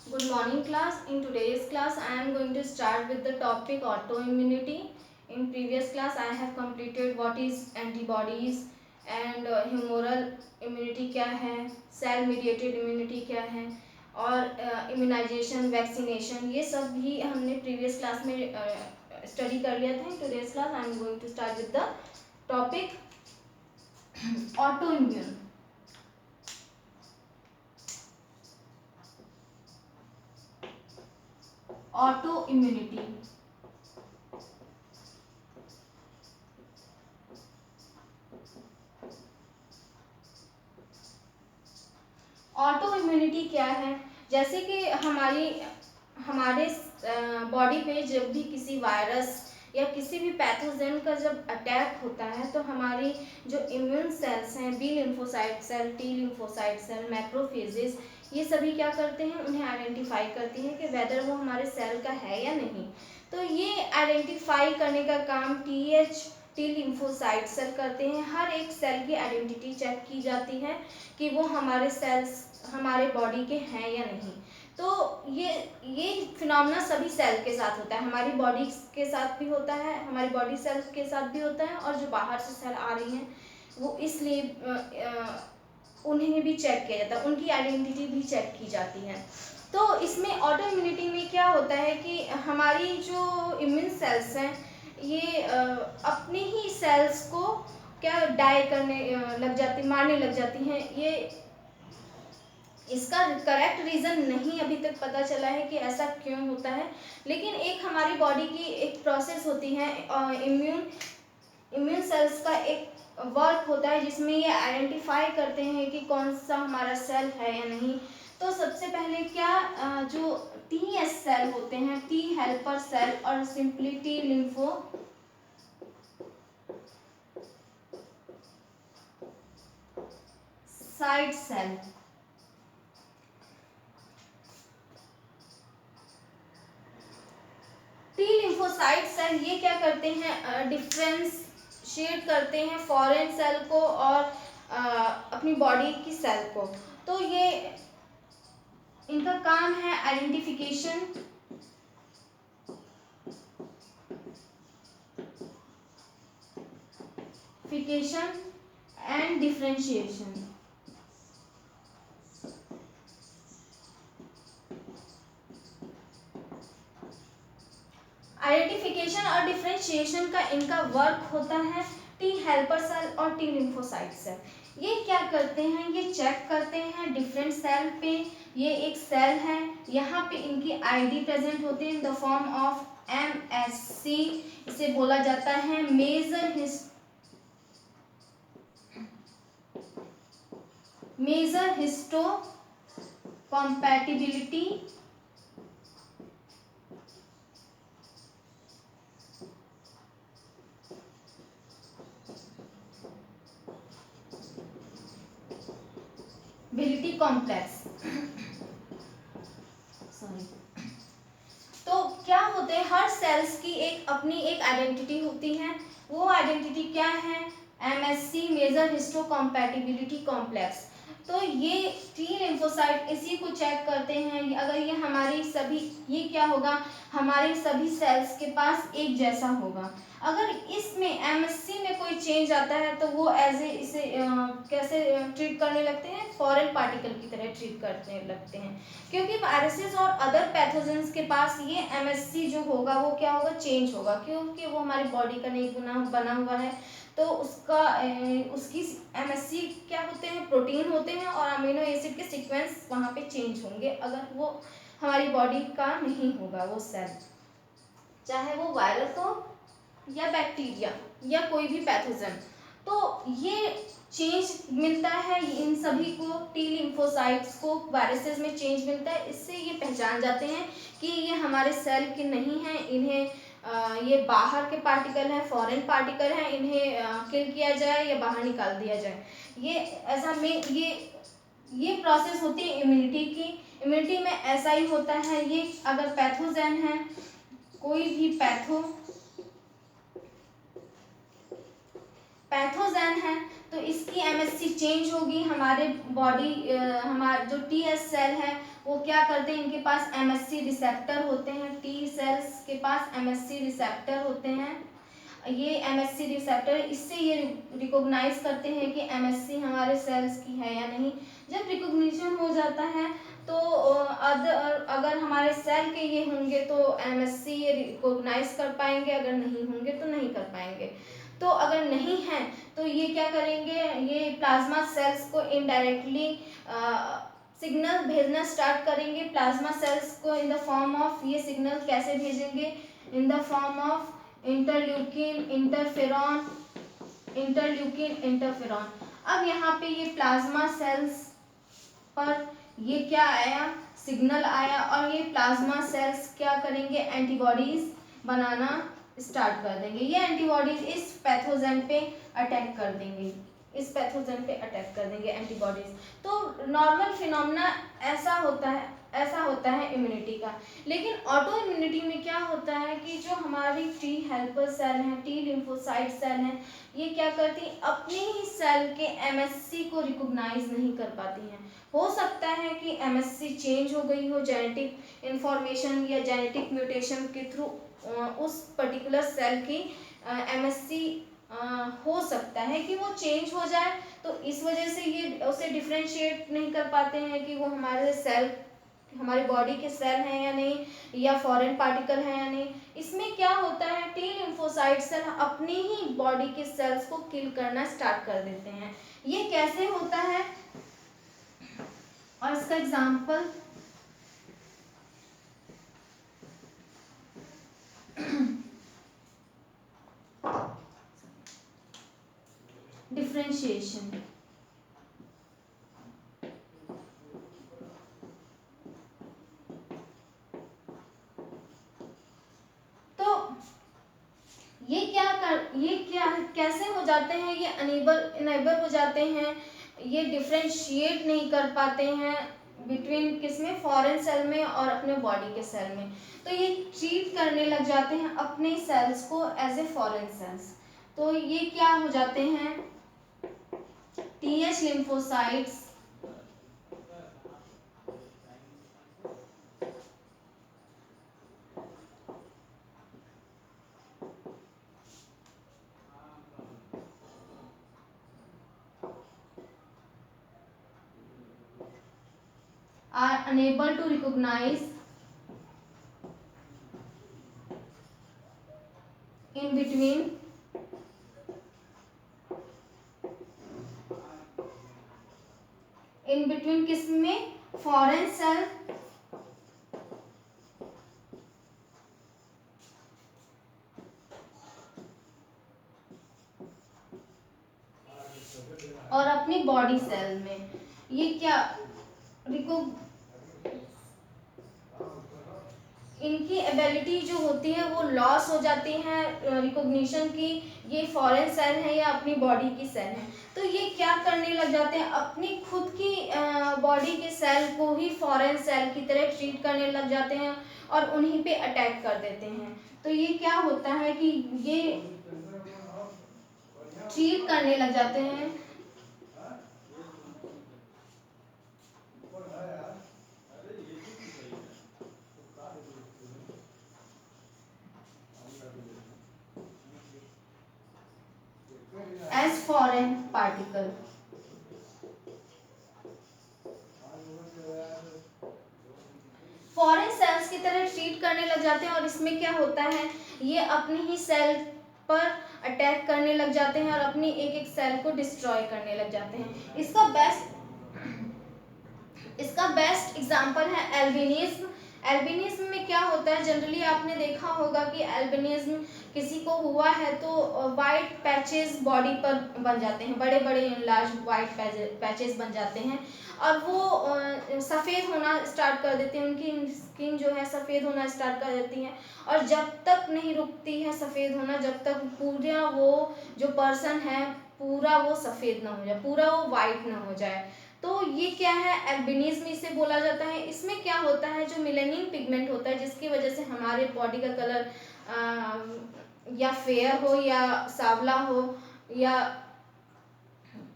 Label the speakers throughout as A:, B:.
A: Good morning class. In today's class I am going to start with the topic autoimmunity. In previous class I have completed what is antibodies and humoral immunity क्या है, cell mediated immunity क्या है और immunization, vaccination ये सब भी हमने previous class में study कर लिया था. In today's class I am going to start with the topic autoimmune. Autoimmunity. Auto immunity क्या है? जैसे कि हमारे बॉडी पे जब भी किसी वायरस या किसी भी पैथोजन का जब अटैक होता है तो हमारी जो इम्यून सेल्स हैं, B lymphocyte cell, T lymphocyte cell, macrophages, ये सभी क्या करते हैं, उन्हें आइडेंटिफाई करती हैं कि वेदर वो हमारे सेल का है या नहीं. तो ये आइडेंटिफाई करने का काम टी लिम्फोसाइट सेल करते हैं. हर एक सेल की आइडेंटिटी चेक की जाती है कि वो हमारे सेल्स हमारे बॉडी के हैं या नहीं. तो ये फिनोमेना सभी सेल के साथ होता है, हमारी बॉडी के साथ भी होता है, हमारी बॉडी सेल के साथ भी होता है, और जो बाहर से सेल आ रही हैं वो इसलिए उन्हें भी चेक किया जाता है, उनकी आइडेंटिटी भी चेक की जाती है. तो इसमें ऑटो इम्यूनिटी में क्या होता है कि हमारी जो इम्यून सेल्स हैं ये अपने ही सेल्स को क्या डाई करने लग जाती, मारने लग जाती हैं. ये इसका करेक्ट रीज़न नहीं अभी तक पता चला है कि ऐसा क्यों होता है, लेकिन एक हमारी बॉडी की एक प्रोसेस होती है, इम्यून सेल्स का एक वर्क होता है जिसमें ये आइडेंटिफाई करते हैं कि कौन सा हमारा सेल है या नहीं. तो सबसे पहले क्या जो टी एस सेल होते हैं, टी हेल्पर सेल और simply T lymphocyte cell, T lymphocyte cell ये क्या करते हैं, डिफ्रेंशिएट करते हैं फॉरेन सेल को और अपनी बॉडी की सेल को. तो ये इनका काम है आइडेंटिफिकेशन, एंड डिफ्रेंशिएशन. आइडेंटिफिकेशन और डिफ्रेंशिएशन का इनका वर्क होता है. टी हेल्पर सेल और टी लिम्फोसाइट सेल ये क्या करते हैं, ये चेक करते हैं डिफरेंट सेल पे. ये एक सेल है, यहाँ पे इनकी आईडी प्रेजेंट होती है in the form of MSC. इसे बोला जाता है major histocompatibility complex. Sorry. तो क्या होते हैं, हर सेल्स की एक अपनी एक आइडेंटिटी होती है. वो आइडेंटिटी क्या है, MSC major histocompatibility complex. तो ये टी लिम्फोसाइट इसी को चेक करते हैं. अगर ये हमारी सभी, ये क्या होगा, हमारे सभी सेल्स के पास एक जैसा होगा. अगर इसमें MSC में कोई चेंज आता है तो वो इसे कैसे ट्रीट करने लगते हैं, फॉरेन पार्टिकल की तरह ट्रीट करने लगते हैं. क्योंकि वायरसेस और अदर पैथोजेंस के पास ये MSC जो होगा वो क्या होगा, चेंज होगा, क्योंकि वो हमारी बॉडी का नहीं बना हुआ है. तो उसकी MSC क्या होते हैं, प्रोटीन होते हैं, और अमीनो एसिड के सीक्वेंस वहाँ पे चेंज होंगे अगर वो हमारी बॉडी का नहीं होगा वो सेल, चाहे वो वायरस हो या बैक्टीरिया या कोई भी पैथोजन. तो ये चेंज मिलता है इन सभी को, टी लिम्फोसाइट्स को वायरसेस में चेंज मिलता है. इससे ये पहचान जाते हैं कि ये हमारे सेल के नहीं हैं, इन्हें ये बाहर के पार्टिकल हैं, फॉरेन पार्टिकल हैं, इन्हें किल किया जाए या बाहर निकाल दिया जाए. ये ऐसा में ये प्रोसेस होती है इम्यूनिटी की. इम्यूनिटी में ऐसा ही होता है. ये अगर पैथोजन है, कोई भी पैथोजेन है तो इसकी एमएससी चेंज होगी। हमारे बॉडी हमारे जो टी एस सेल है वो क्या करते हैं, इनके पास एमएससी रिसेप्टर होते हैं। टी सेल्स के पास एमएससी रिसेप्टर होते हैं। ये एमएससी रिसेप्टर इससे ये रिकॉग्नाइज करते हैं कि एमएससी हमारे सेल्स की है या नहीं। जब रिकॉग्निशन हो जाता है तो अगर हमारे सेल के ये होंगे तो एमएससी ये रिकॉग्नाइज कर पाएंगे, अगर नहीं होंगे तो नहीं कर पाएंगे। तो अगर नहीं है तो ये क्या करेंगे, ये प्लाज्मा सेल्स को इनडायरेक्टली सिग्नल भेजना स्टार्ट करेंगे। प्लाज्मा सेल्स को इन द फॉर्म ऑफ, ये सिग्नल कैसे भेजेंगे, इन the form of interleukin, interferon, interleukin, interferon. अब यहाँ पे ये प्लाज्मा सेल्स पर ये क्या आया, सिग्नल आया, और ये प्लाज्मा सेल्स क्या करेंगे, एंटीबॉडीज बनाना स्टार्ट कर देंगे। ये एंटीबॉडीज इस पैथोजेन पे अटैक कर देंगे, इस पैथोजेन पे अटैक कर देंगे एंटीबॉडीज। तो नॉर्मल फिनोमेना ऐसा होता है इम्यूनिटी का। लेकिन ऑटो इम्यूनिटी में क्या होता है कि जो हमारी टी हेल्पर सेल हैं, टी लिम्फोसाइट सेल हैं, ये क्या करती हैं, अपने ही सेल के एमएससी को रिकॉग्नाइज नहीं कर पाती हैं। हो सकता है कि एमएससी चेंज हो गई हो जेनेटिक इंफॉर्मेशन या जेनेटिक म्यूटेशन के थ्रू, उस पर्टिकुलर सेल की एमएससी हो सकता है कि वो चेंज हो जाए, तो इस वजह से ये उसे डिफ्रेंशिएट नहीं कर पाते हैं कि वो हमारे सेल, हमारी बॉडी के सेल हैं या नहीं, या फॉरेन पार्टिकल हैं या नहीं। इसमें क्या होता है, टी लिम्फोसाइट सेल अपनी ही बॉडी के सेल्स को किल करना स्टार्ट कर देते हैं। ये कैसे होता है और इसका एग्जाम्पल डिफ्रेंशिएशन। तो ये कैसे हो जाते हैं, ये इनेबल हो जाते हैं, ये डिफ्रेंशिएट नहीं कर पाते हैं बिटवीन किसमें, फॉरेन सेल में और अपने बॉडी के सेल में। तो ये ट्रीट करने लग जाते हैं अपने सेल्स को एज ए फॉरेन सेल्स। तो ये क्या हो जाते हैं, TH lymphocytes are unable to recognize in between किसमें, फॉरेन सेल और अपनी बॉडी सेल में। ये क्या इनकी एबिलिटी जो होती है वो लॉस हो जाती है रिकॉग्निशन की, ये फॉरेन सेल है या अपनी बॉडी की सेल है। तो ये क्या करने लग जाते हैं, अपनी खुद की बॉडी के सेल को ही फॉरेन सेल की तरह ट्रीट करने लग जाते हैं और उन्हीं पे अटैक कर देते हैं। तो ये क्या होता है कि ये ट्रीट करने लग जाते हैं as foreign particle. Foreign cells की तरह ट्रीट करने लग जाते हैं और इसमें क्या होता है, ये अपनी ही सेल पर अटैक करने लग जाते हैं और अपनी एक एक सेल को डिस्ट्रॉय करने लग जाते हैं। इसका बेस्ट एग्जांपल है एल्बिनिज्म। एल्बिनिज्म में क्या होता है, जनरली आपने देखा होगा कि एल्बिनिज्म किसी को हुआ है तो वाइट पैचेस बॉडी पर बन जाते हैं, बड़े बड़े लार्ज वाइट पैचेस बन जाते हैं और वो सफ़ेद होना स्टार्ट कर देते हैं, उनकी स्किन जो है सफ़ेद होना स्टार्ट कर देती है और जब तक नहीं रुकती है सफ़ेद होना, जब तक पूरा वो जो पर्सन है पूरा वो सफ़ेद ना हो जाए, पूरा वो वाइट ना हो जाए। तो ये क्या है, एल्बिनिज्म इसे बोला जाता है। इसमें क्या होता है, जो मेलानिन पिगमेंट होता है जिसकी वजह से हमारे बॉडी का कलर या फेयर हो या सांवला हो या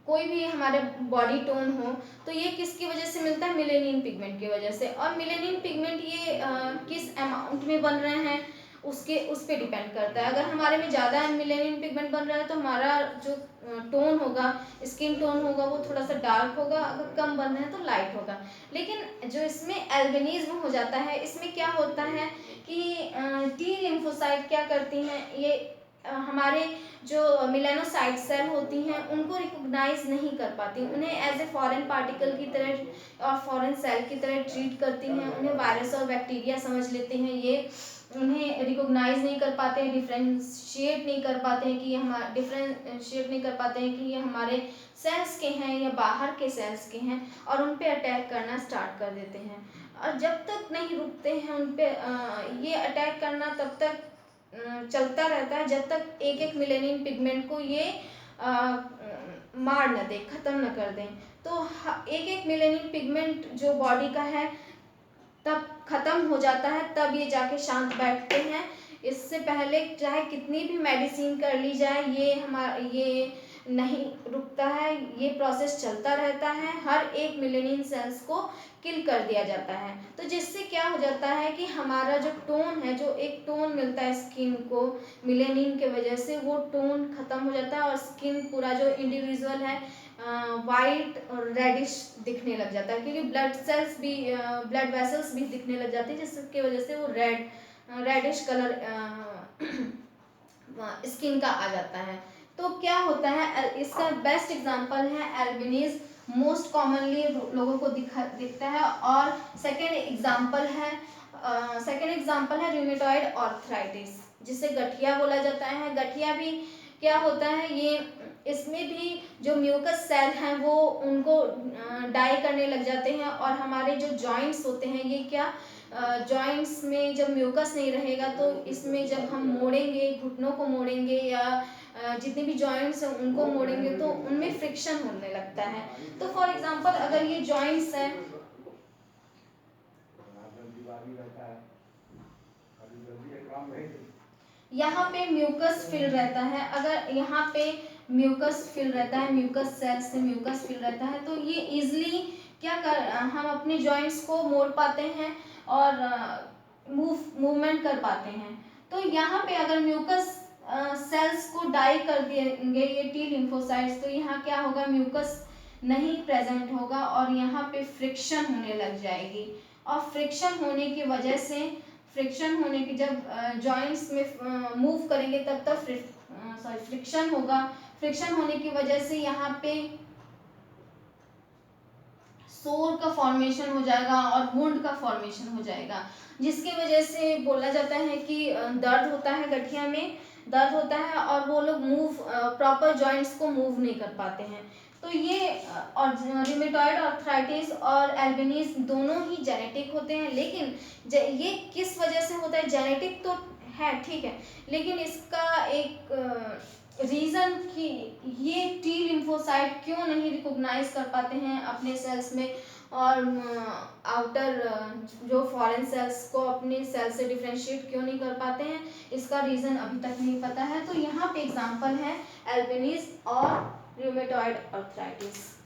A: कोई भी हमारे बॉडी टोन हो तो ये किसकी वजह से मिलता है, मेलेनिन पिगमेंट की वजह से। और मेलेनिन पिगमेंट ये किस अमाउंट में बन रहे हैं उस पे डिपेंड करता है। अगर हमारे में ज़्यादा मेलेनिन पिगमेंट बन रहा है तो हमारा जो टोन होगा, स्किन टोन होगा, वो थोड़ा सा डार्क होगा, अगर कम बन रहा है तो लाइट होगा। लेकिन जो इसमें एल्बिनिज्म हो जाता है, इसमें क्या होता है कि टी लिम्फोसाइट क्या करती हैं, ये हमारे जो मेलानोसाइट सेल होती हैं उनको रिकॉग्नाइज नहीं कर पाती, उन्हें एज ए फॉरेन पार्टिकल की तरह और फॉरेन सेल की तरह ट्रीट करती हैं, उन्हें वायरस और बैक्टीरिया समझ लेते हैं, ये उन्हें रिकॉग्नाइज नहीं कर पाते हैं, डिफ्रेंशिएट नहीं कर पाते हैं कि ये हमारे सेल्स के हैं या बाहर के सेल्स के हैं, और उन पे अटैक करना स्टार्ट कर देते हैं। और जब तक नहीं रुकते हैं उन पे ये अटैक करना, तब तक चलता रहता है जब तक एक एक मेलेनिन पिगमेंट को ये मार न दे, ख़त्म न कर दें। तो एक एक मेलेनिन पिगमेंट जो बॉडी का है तब ख़त्म हो जाता है, तब ये जाके शांत बैठते हैं। इससे पहले चाहे कितनी भी मेडिसिन कर ली जाए, ये नहीं रुकता है, ये प्रोसेस चलता रहता है, हर एक मेलेनिन सेल्स को किल कर दिया जाता है। तो जिससे क्या हो जाता है कि हमारा जो टोन है, जो एक टोन मिलता है स्किन को मेलेनिन के वजह से, वो टोन ख़त्म हो जाता है और स्किन पूरा जो इंडिविजुअल है वाइट और रेडिश दिखने लग जाता है, क्योंकि ब्लड वेसल्स भी दिखने लग जाते हैं, जिसकी वजह से वो रेडिश कलर स्किन का आ जाता है। तो क्या होता है, इसका बेस्ट एग्जांपल है एल्बिनिज, मोस्ट कॉमनली लोगों को दिखता है। और सेकेंड एग्जांपल है रूमेटॉइड आर्थराइटिस, जिसे गठिया बोला जाता है। गठिया भी क्या होता है, ये इसमें भी जो म्यूकस सेल हैं वो उनको डाई करने लग जाते हैं, और हमारे जो जॉइंट्स होते हैं, ये क्या जॉइंट्स में जब म्यूकस नहीं रहेगा तो इसमें जब हम मोड़ेंगे, घुटनों को मोड़ेंगे या जितने भी जॉइंट्स हैं उनको मोड़ेंगे तो उनमें फ्रिक्शन होने लगता है। तो फॉर एग्जांपल अगर ये जॉइंट्स हैं, यहाँ पे म्यूकस फिल रहता है, अगर यहाँ पे म्यूकस फिल रहता है, म्यूकस सेल से म्यूकस फिल रहता है, तो ये इजीली हम अपने जॉइंट्स को मोड़ पाते हैं और मूवमेंट कर पाते हैं। तो यहाँ पे अगर म्यूकस सेल्स को डाई कर देंगे ये टी लिम्फोसाइट्स, तो यहाँ क्या होगा, म्यूकस नहीं प्रेजेंट होगा और यहाँ पे फ्रिक्शन होने लग जाएगी। और फ्रिक्शन होने की वजह से जब जॉइंट्स में मूव करेंगे तब फ्रिक्शन होगा। फ्रिक्शन होने की वजह से यहाँ पे सोर का फॉर्मेशन हो जाएगा और वुंड का फॉर्मेशन हो जाएगा, जिसकी वजह से बोला जाता है कि दर्द होता है, गठिया में दर्द होता है और वो लोग प्रॉपर जॉइंट्स को मूव नहीं कर पाते हैं। तो ये और रूमेटॉइड आर्थराइटिस और एल्बिनिज दोनों ही जेनेटिक होते हैं, लेकिन ये किस वजह से होता है, जेनेटिक तो है ठीक है, लेकिन इसका एक रीज़न कि ये टी लिम्फोसाइट क्यों नहीं रिकॉग्नाइज कर पाते हैं अपने सेल्स में, और आउटर जो फॉरेन सेल्स को अपने सेल से डिफ्रेंशिएट क्यों नहीं कर पाते हैं, इसका रीज़न अभी तक नहीं पता है। तो यहाँ पे एग्जांपल है एल्बिनिज और रूमेटॉइड आर्थराइटिस।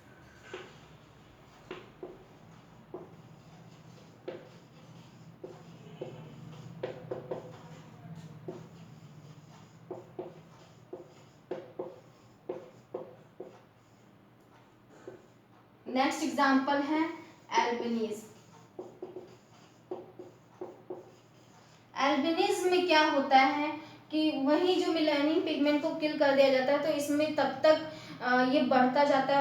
A: नेक्स्ट एग्जांपल है एल्बिनिज। एल्बिनिज में क्या होता है कि वही जो मेलानिन पिगमेंट को किल कर दिया जाता है, तो इसमें तब तक ये बढ़ता जाता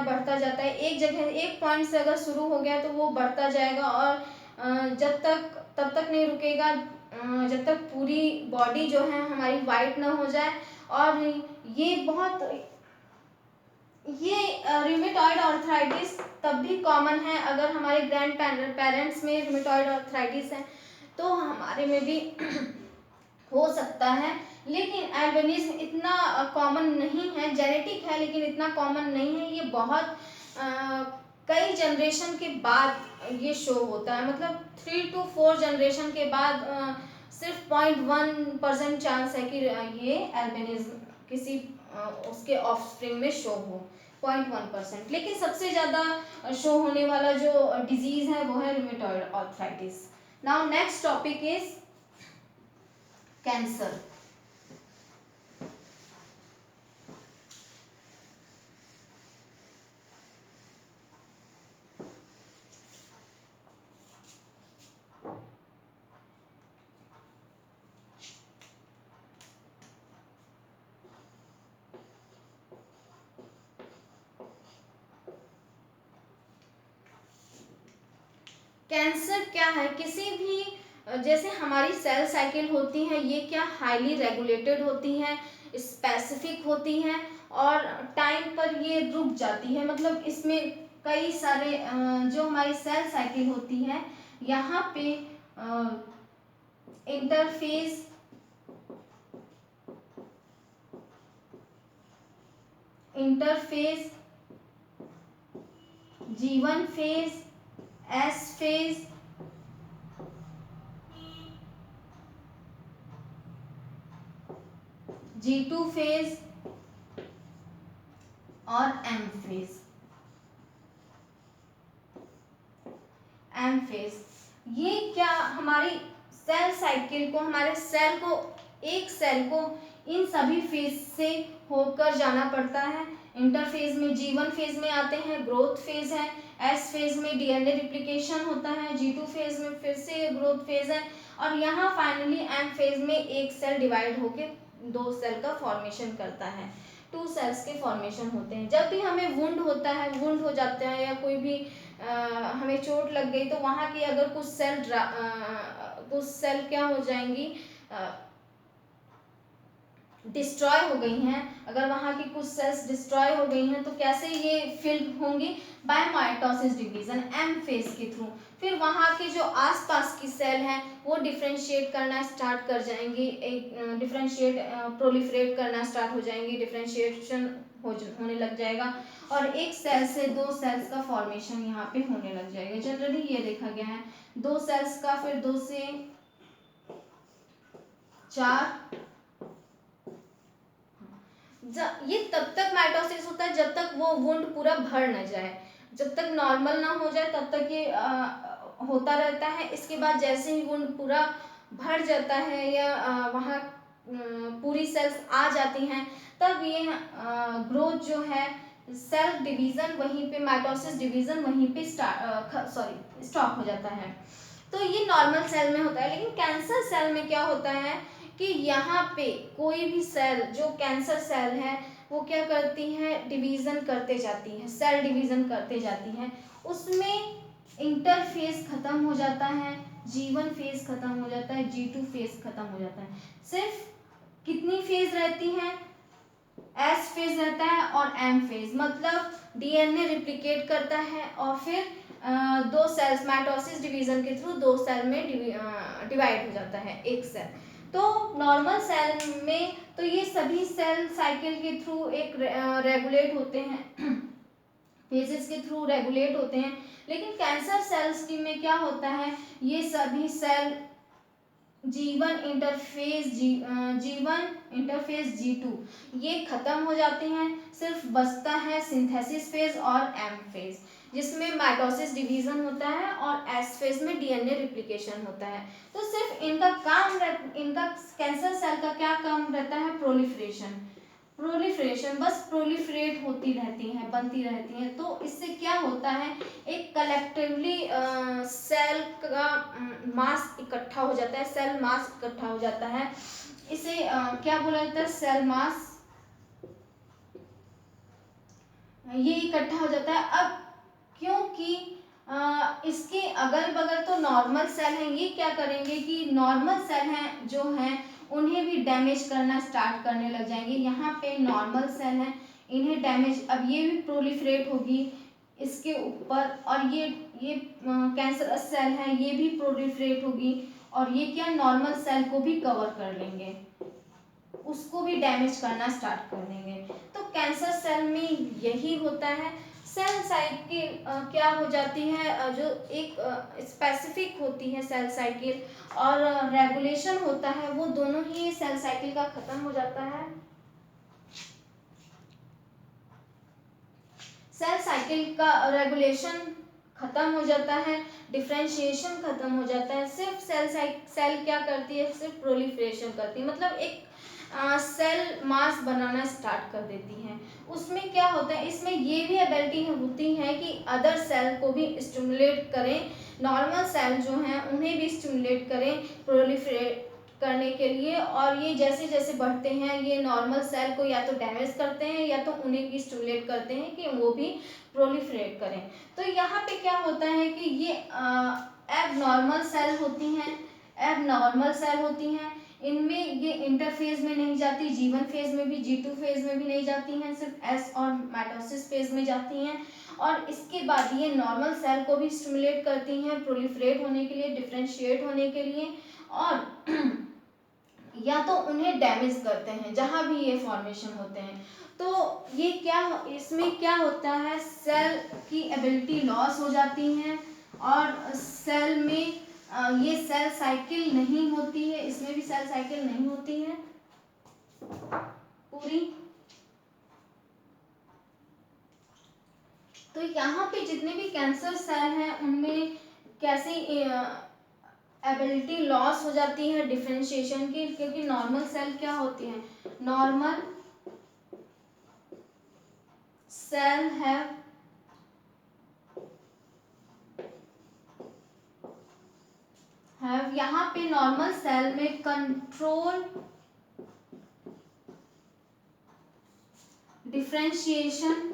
A: है, एक जगह एक पॉइंट से अगर शुरू हो गया तो वो बढ़ता जाएगा और तब तक नहीं रुकेगा जब तक पूरी बॉडी जो है हमारी वाइट ना हो जाए। और ये रूमेटॉइड आर्थराइटिस तब भी कॉमन है अगर हमारे ग्रैंड पेरेंट्स में रूमेटॉइड आर्थराइटिस है तो हमारे में भी हो सकता है, लेकिन एल्बिनिज्म इतना कॉमन नहीं है, जेनेटिक है लेकिन इतना कॉमन नहीं है। ये बहुत कई जनरेशन के बाद ये शो होता है, मतलब 3 to 4 जनरेशन के बाद सिर्फ 0.1% चांस है कि ये एल्बिनिज्म किसी उसके ऑफस्प्रिंग में शो हो। 0.1%। लेकिन सबसे ज़्यादा शो होने वाला जो डिजीज़ है वो है rheumatoid arthritis. Now next topic is cancer. Cancer क्या है? किसी भी जैसे हमारी सेल साइकिल होती है ये क्या हाईली रेगुलेटेड होती हैं, स्पेसिफिक होती हैं और टाइम पर ये रुक जाती है। मतलब इसमें कई सारे जो हमारी सेल साइकिल होती है यहाँ पे interphase, G1 phase, S phase, G2 phase और M फेज। ये क्या हमारी सेल साइकिल को, हमारे सेल को, एक सेल को इन सभी फेज से होकर जाना पड़ता है। इंटरफेज में G1 फेज में आते हैं, ग्रोथ फेज है। S फेज में डीएनए रिप्लिकेशन होता है। G2 फेज में फिर से ग्रोथ फेज है और यहाँ फाइनली M फेज में एक सेल डिवाइड होके दो सेल का फॉर्मेशन करता है। 2 सेल्स के फॉर्मेशन होते हैं। जब भी हमें वुंड होता है, वुंड हो जाता है या कोई भी हमें चोट लग गई तो वहाँ की अगर कुछ सेल क्या हो जाएंगी, डिस्ट्रॉय हो गई हैं। अगर वहाँ की कुछ सेल्स डिस्ट्रॉय हो गई हैं तो कैसे ये फिल होंगी? By mitosis division, M phase के थ्रू। फिर वहाँ के जो आसपास की सेल हैं वो डिफ्रेंशिएट करना स्टार्ट कर जाएंगी, प्रोलिफरेट करना स्टार्ट हो जाएंगी, डिफ्रेंशिएशन होने लग जाएगा और एक सेल से 2 सेल्स का फॉर्मेशन यहाँ पे होने लग जाएगा। जनरली ये देखा गया है 2 सेल्स का, फिर 2 से 4। ये तब तक माइटोसिस होता है जब तक वो वुंड पूरा भर न जाए, जब तक नॉर्मल ना हो जाए तब तक ये होता रहता है। इसके बाद जैसे ही वुंड पूरा भर जाता है या वहाँ पूरी सेल्स आ जाती हैं तब ये ग्रोथ जो है, सेल डिवीजन वहीं पे, माइटोसिस डिवीजन वहीं पे स्टॉप हो जाता है। तो ये नॉर्मल सेल में होता है। लेकिन कैंसर सेल में क्या होता है कि यहाँ पे कोई भी सेल, जो कैंसर सेल है वो क्या करती है, डिवीजन करते जाती है, सेल डिवीजन करते जाती है। उसमें इंटरफेज खत्म हो जाता है, G1 फेज खत्म हो जाता है, G2 फेज खत्म हो जाता है। सिर्फ कितनी फेज रहती हैं? S फेज रहता है और M फेज। मतलब डीएनए रिप्लिकेट करता है और फिर 2 सेल्स माइटोसिस डिवीजन के थ्रू 2 सेल में डिवाइड हो जाता है एक सेल। तो नॉर्मल सेल में तो ये सभी सेल साइकिल के थ्रू एक रेगुलेट होते हैं, फेजेस के थ्रू रेगुलेट होते हैं। लेकिन कैंसर सेल्स की में क्या होता है, ये सभी सेल G1 इंटरफेज G2 ये खत्म हो जाते हैं। सिर्फ बचता है सिंथेसिस फेज और M फेज, जिसमें माइटोसिस डिवीजन होता है और S फेज में डीएनए रिप्लिकेशन होता है। तो सिर्फ इनका कैंसर सेल का क्या काम रहता है? प्रोलिफरेशन, बस प्रोलिफरेट होती रहती हैं, बनती रहती हैं। तो इससे क्या होता है, एक कलेक्टिवली सेल का मास इकट्ठा हो जाता है, सेल मास इकट्ठा हो जाता है। इसे क्या बोला जाता है? सेल मास, ये इकट्ठा हो जाता है। अब क्योंकि इसके अगल बगल तो नॉर्मल सेल हैं, ये क्या करेंगे कि नॉर्मल सेल हैं जो हैं उन्हें भी डैमेज करना स्टार्ट करने लग जाएंगे। यहाँ पे नॉर्मल सेल हैं, इन्हें डैमेज, अब ये भी प्रोलिफरेट होगी इसके ऊपर और ये कैंसर सेल है ये भी प्रोलिफरेट होगी और ये क्या नॉर्मल सेल को भी कवर कर लेंगे, उसको भी डैमेज करना स्टार्ट कर देंगे। तो कैंसर सेल में यही होता है। सेल साइकिल क्या हो जाती है, जो एक स्पेसिफिक होती है सेल साइकिल और रेगुलेशन होता है, वो दोनों ही सेल साइकिल का खत्म हो जाता है। सेल साइकिल का रेगुलेशन खत्म हो जाता है, डिफरेंशिएशन खत्म हो जाता है, सिर्फ सेल क्या करती है, सिर्फ प्रोलिफरेशन करती है, मतलब एक सेल मास बनाना स्टार्ट कर देती हैं। उसमें क्या होता है, इसमें ये भी एबिलिटी होती है कि अदर सेल को भी स्टिमुलेट करें, नॉर्मल सेल जो हैं उन्हें भी स्टिमुलेट करें प्रोलिफरेट करने के लिए, और ये जैसे जैसे बढ़ते हैं ये नॉर्मल सेल को या तो डैमेज करते हैं या तो उन्हें भी स्टिमुलेट करते हैं कि वो भी प्रोलिफरेट करें। तो यहाँ पे क्या होता है कि ये एबनॉर्मल सेल होती हैं, एबनॉर्मल सेल होती हैं, इनमें ये इंटरफेज में नहीं जाती, G1 फेज में भी G2 फेज में भी नहीं जाती हैं, सिर्फ एस और माइटोसिस फेज में जाती हैं। और इसके बाद ये नॉर्मल सेल को भी स्टिमुलेट करती हैं प्रोलिफरेट होने के लिए, डिफरेंशिएट होने के लिए, और या तो उन्हें डैमेज करते हैं जहां भी ये फॉर्मेशन होते हैं। तो ये क्या, इसमें क्या होता है, सेल की एबिलिटी लॉस हो जाती है और सेल में ये सेल साइकिल नहीं होती है, इसमें भी सेल साइकिल नहीं होती है पूरी। तो यहाँ पे जितने भी कैंसर सेल हैं उनमें कैसी एबिलिटी लॉस हो जाती है डिफरेंशिएशन की, क्योंकि नॉर्मल सेल क्या होती है, नॉर्मल सेल हैव यहाँ पे नॉर्मल सेल में control differentiation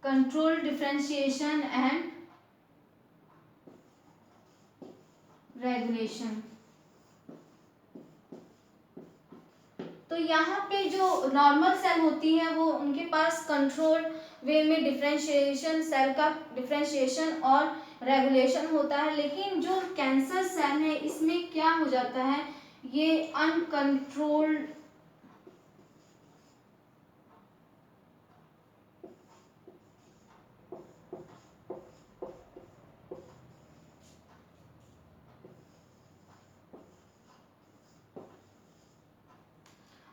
A: control differentiation and regulation। तो यहाँ पे जो नॉर्मल सेल होती है वो उनके पास कंट्रोल वे में डिफरेंशिएशन, सेल का डिफरेंशिएशन और रेगुलेशन होता है, लेकिन जो कैंसर सेल है इसमें क्या हो जाता है, ये अनकंट्रोल्ड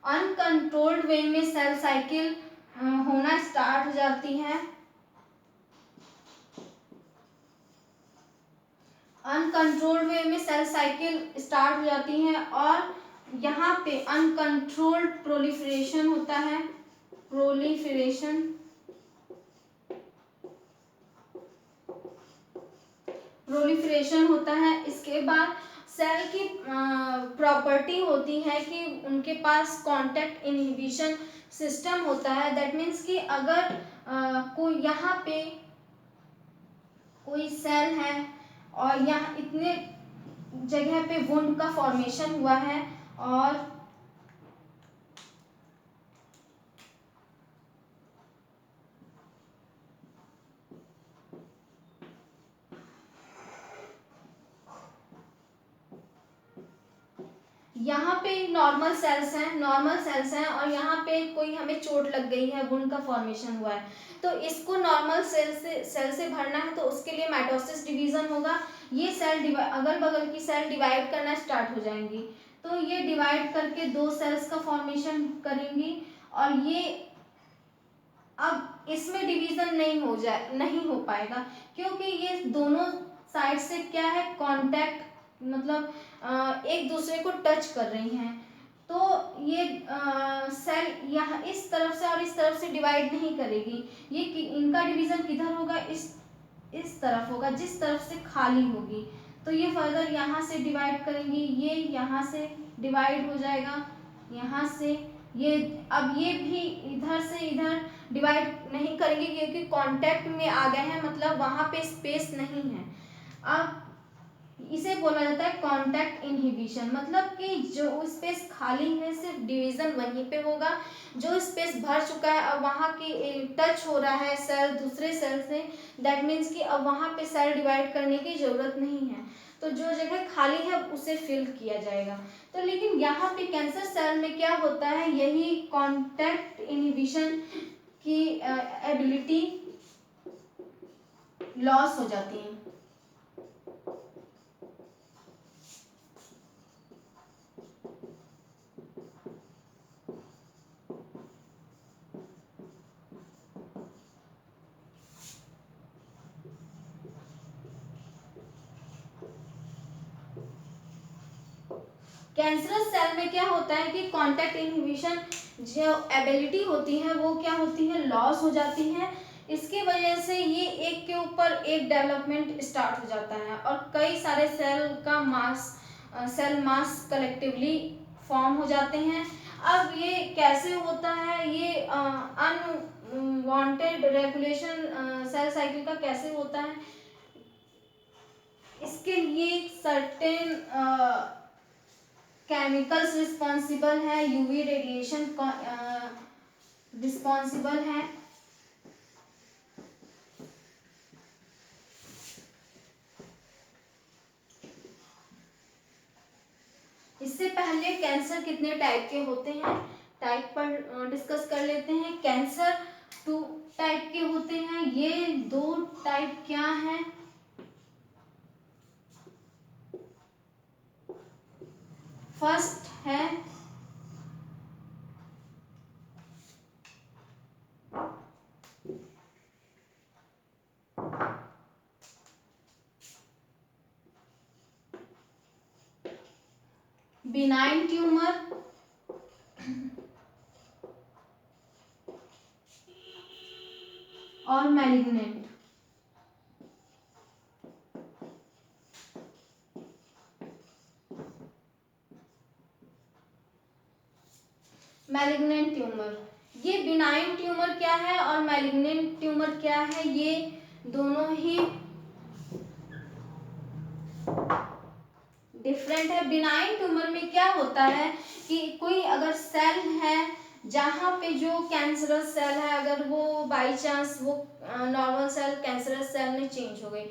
A: अनकंट्रोल्ड वे में सेल साइकिल होना स्टार्ट हो जाती है, अनकंट्रोल्ड वे में सेल साइकिल स्टार्ट हो जाती है, और यहाँ पे अनकंट्रोल्ड प्रोलिफरेशन होता है, प्रोलिफरेशन प्रोलिफरेशन होता है। इसके बाद सेल की प्रॉपर्टी होती है कि उनके पास कांटेक्ट इनहिबिशन सिस्टम होता है, दैट मीन्स कि अगर कोई यहाँ पे कोई सेल है और यहाँ इतने जगह पे वुंड का फॉर्मेशन हुआ है और यहाँ पे नॉर्मल सेल्स हैं और यहाँ पे कोई हमें चोट लग गई है, वुंड का फॉर्मेशन हुआ है, तो इसको नॉर्मल सेल से भरना है, तो उसके लिए माइटोसिस डिवीजन होगा। ये सेल अगल बगल की सेल डिवाइड करना स्टार्ट हो जाएंगी, तो ये डिवाइड करके दो सेल्स का फॉर्मेशन करेंगी, और ये अब इसमें डिवीजन नहीं हो पाएगा, क्योंकि ये दोनों साइड से क्या है, कांटेक्ट, मतलब एक दूसरे को टच कर रही हैं, तो ये सेल यहाँ इस तरफ से और इस तरफ से डिवाइड नहीं करेगी, ये इनका डिवीजन किधर होगा, इस तरफ होगा, जिस तरफ से खाली होगी, तो ये फर्दर यहाँ से डिवाइड करेंगी, ये यहाँ से डिवाइड हो जाएगा, यहाँ से ये, अब ये भी इधर से इधर डिवाइड नहीं करेंगे क्योंकि कांटेक्ट में आ गए हैं, मतलब वहां पे स्पेस नहीं है। अब इसे बोला जाता है कांटेक्ट इनहिबिशन, मतलब कि जो स्पेस खाली है सिर्फ डिवीजन वहीं पे होगा, जो स्पेस भर चुका है अब वहाँ की टच हो रहा है सेल दूसरे सेल से, दैट मीन्स कि अब वहाँ पे सेल डिवाइड करने की जरूरत नहीं है, तो जो जगह खाली है उसे फिल किया जाएगा। तो लेकिन यहाँ पे कैंसर सेल में क्या होता है, यही कांटेक्ट इनहिबिशन की एबिलिटी लॉस हो जाती है। कैंसरस सेल में क्या होता है कि कांटेक्ट इनहिबिशन जो एबिलिटी होती है वो क्या होती है, लॉस हो जाती है। इसकी वजह से ये एक के ऊपर एक डेवलपमेंट स्टार्ट हो जाता है और कई सारे सेल मास कलेक्टिवली फॉर्म हो जाते हैं। अब ये कैसे होता है, ये अनवांटेड रेगुलेशन सेल साइकिल का कैसे होता है, इसके लिए सर्टेन केमिकल्स रिस्पॉन्सिबल है, यूवी रेडिएशन रिस्पॉन्सिबल है। इससे पहले कैंसर कितने टाइप के होते हैं, टाइप पर डिस्कस कर लेते हैं। कैंसर 2 टाइप के होते हैं। ये 2 टाइप क्या हैं, फर्स्ट है बिनाइन ट्यूमर और मैलिग्नेंट। मैलिग्नेंट ट्यूमर, ये बिनाइन ट्यूमर क्या है और मैलिग्नेंट ट्यूमर क्या है, ये दोनों ही डिफरेंट है। बिनाइन ट्यूमर में क्या होता है कि कोई अगर सेल है जहाँ पे जो कैंसरस सेल है, अगर वो बाई चांस वो नॉर्मल सेल कैंसरस सेल में चेंज हो गई,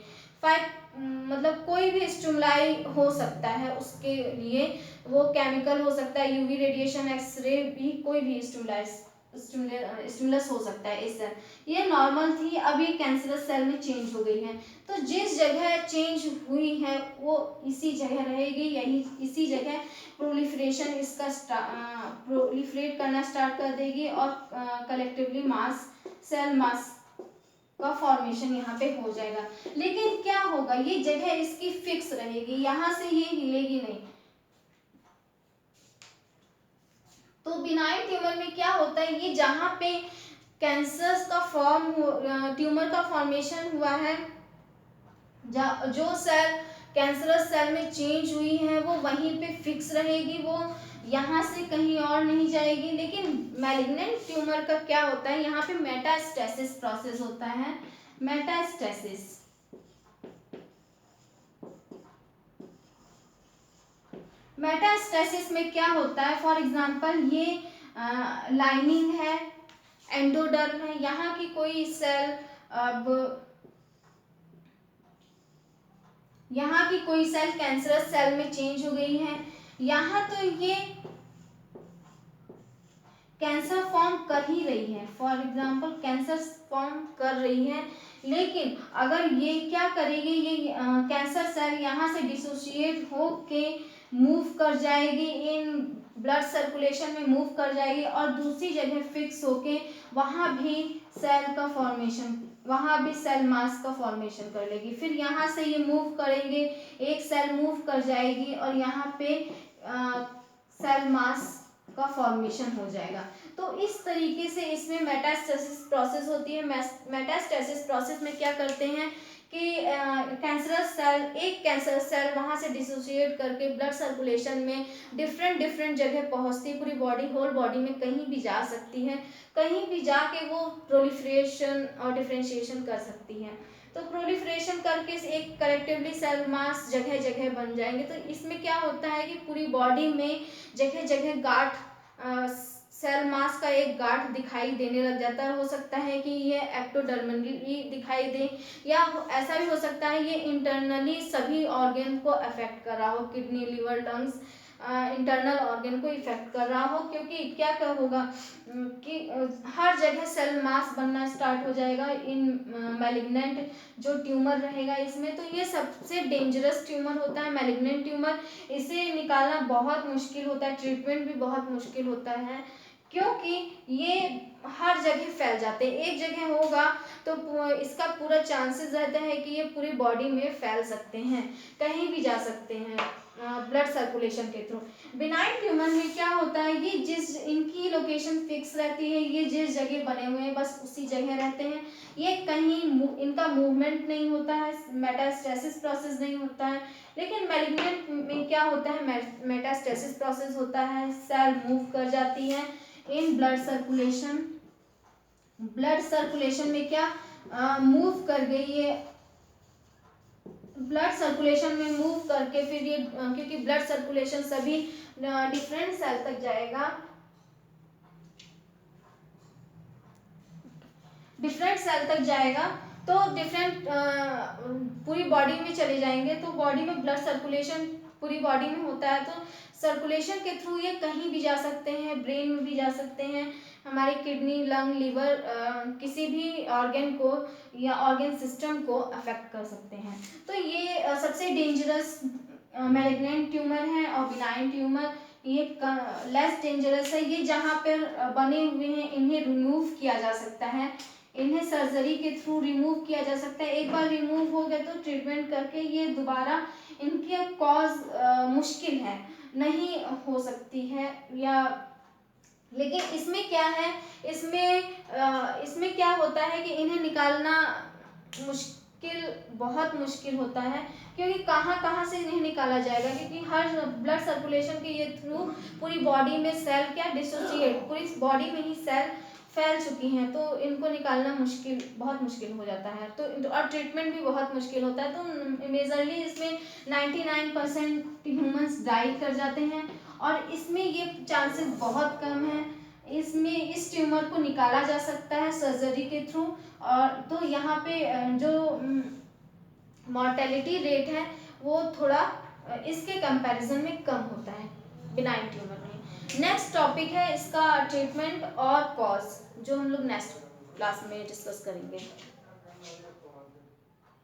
A: मतलब कोई भी स्टिमुलाई हो सकता है उसके लिए, वो केमिकल हो सकता है, यूवी रेडिएशन, एक्सरे भी, कोई भी स्टिमुलस हो सकता है। इस ये नॉर्मल थी, अभी कैंसरस सेल में चेंज हो गई है, तो जिस जगह चेंज हुई है वो इसी जगह रहेगी, यही इसी जगह प्रोलिफरेशन इसका प्रोलिफरेट करना स्टार्ट कर देगी और कलेक्टिवली सेल मास का फॉर्मेशन यहाँ पे हो जाएगा। लेकिन क्या होगा, ये जगह इसकी फिक्स रहेगी, यहाँ से ये हिलेगी नहीं। तो बिनाइन ट्यूमर में क्या होता है, ये जहाँ पे कैंसर का ट्यूमर का फॉर्मेशन हुआ है, जो सेल कैंसरस सेल में चेंज हुई है वो वहीं पे फिक्स रहेगी, वो यहाँ से कहीं और नहीं जाएगी। लेकिन मैलिग्नेंट ट्यूमर का क्या होता है, यहाँ पे मेटास्टेसिस प्रोसेस होता है। मेटास्टेसिस में क्या होता है, फॉर एग्जांपल ये लाइनिंग है, एंडोडर्म है, यहाँ की कोई सेल, अब यहाँ की कोई सेल कैंसरस सेल में चेंज हो गई है, यहाँ तो ये कैंसर फॉर्म कर ही रही है, फॉर एग्जांपल कैंसर फॉर्म कर रही है, लेकिन अगर ये क्या करेगी, ये कैंसर सेल यहाँ से डिसोसिएट हो के मूव कर जाएगी, इन ब्लड सर्कुलेशन में मूव कर जाएगी और दूसरी जगह फिक्स होके वहाँ भी सेल मास का फॉर्मेशन कर लेगी। फिर यहाँ से ये मूव करेंगे, एक सेल मूव कर जाएगी और यहाँ पे सेल मास का फॉर्मेशन हो जाएगा। तो इस तरीके से इसमें मेटास्टेसिस प्रोसेस होती है। मेटास्टेसिस प्रोसेस में क्या करते हैं कि एक कैंसर सेल वहाँ से डिसोसिएट करके ब्लड सर्कुलेशन में डिफरेंट जगह पहुँचती है, पूरी बॉडी, होल बॉडी में कहीं भी जा सकती है, कहीं भी जाके वो प्रोलिफरेशन और डिफरेंशिएशन कर सकती है। तो प्रोलिफरेशन करके एक कलेक्टिवली सेल मास जगह जगह बन जाएंगे। तो इसमें क्या होता है कि पूरी बॉडी में जगह जगह गांठ, सेल मास का एक गांठ दिखाई देने लग जाता है। हो सकता है कि ये एक्टोडर्मली दिखाई दे, या ऐसा भी हो सकता है ये इंटरनली सभी ऑर्गन को अफेक्ट कर रहा हो, kidney, liver, lungs, internal organ को इफेक्ट कर रहा हो। क्योंकि क्या होगा कि हर जगह सेल मास बनना स्टार्ट हो जाएगा इन मैलिग्नेंट जो ट्यूमर रहेगा इसमें। तो ये सबसे डेंजरस ट्यूमर होता है मैलिग्नेंट ट्यूमर, इसे निकालना बहुत मुश्किल होता है, ट्रीटमेंट भी बहुत मुश्किल होता है, क्योंकि ये हर जगह फैल जाते हैं। एक जगह होगा तो इसका पूरा चांसेस रहता है कि ये पूरी बॉडी में फैल सकते हैं, कहीं भी जा सकते हैं। ब्लड सर्कुलेशन के थ्रू। बिनाइन ट्यूमर में क्या होता है, ये जिस इनकी लोकेशन फिक्स रहती है, ये जिस जगह बने हुए हैं बस उसी जगह रहते हैं, ये कहीं इनका मूवमेंट नहीं होता है, मेटास्टेसिस प्रोसेस नहीं होता है। लेकिन मैलिग्नेंट में क्या होता है, मेटास्टेसिस प्रोसेस होता है, सेल मूव कर जाती है in blood circulation. Blood circulation में क्या मूव कर गई ये, ब्लड सर्कुलेशन में मूव करके फिर ये, क्योंकि ब्लड सर्कुलेशन सभी डिफरेंट सेल तक जाएगा, डिफरेंट सेल तक जाएगा, तो डिफरेंट पूरी बॉडी में चले जाएंगे, तो बॉडी में ब्लड सर्कुलेशन पूरी बॉडी में होता है, तो सर्कुलेशन के थ्रू ये कहीं भी जा सकते हैं, ब्रेन में भी जा सकते हैं, हमारे किडनी, लंग, लिवर, किसी भी ऑर्गन को या ऑर्गन सिस्टम को अफेक्ट कर सकते हैं। तो ये सबसे डेंजरस मैलिग्नेंट ट्यूमर है। और बिनाइन ट्यूमर ये लेस डेंजरस है, ये जहाँ पर बने हुए हैं इन्हें रिमूव किया जा सकता है, इन्हें सर्जरी के थ्रू रिमूव किया जा सकता है। एक बार रिमूव हो गए तो ट्रीटमेंट करके ये दोबारा इनकी कॉज मुश्किल है, नहीं हो सकती है, या लेकिन इसमें क्या है, इसमें क्या होता है कि इन्हें निकालना मुश्किल, बहुत मुश्किल होता है, क्योंकि कहाँ कहाँ से इन्हें निकाला जाएगा, क्योंकि हर ब्लड सर्कुलेशन के ये थ्रू पूरी बॉडी में सेल क्या डिसोसिएट, पूरी बॉडी में ही सेल फैल चुकी हैं, तो इनको निकालना मुश्किल, बहुत मुश्किल हो जाता है। तो और ट्रीटमेंट भी बहुत मुश्किल होता है। तो मेजरली इसमें 99% ह्यूमंस डाई कर जाते हैं, और इसमें ये चांसेस बहुत कम है, इसमें इस ट्यूमर को निकाला जा सकता है सर्जरी के थ्रू। और तो यहाँ पे जो मॉर्टेलिटी रेट है वो थोड़ा इसके कंपैरिजन में कम होता है बिनाइन ट्यूमर में। नेक्स्ट टॉपिक है इसका ट्रीटमेंट और कॉज, जो हम लोग नेक्स्ट क्लास में डिस्कस करेंगे।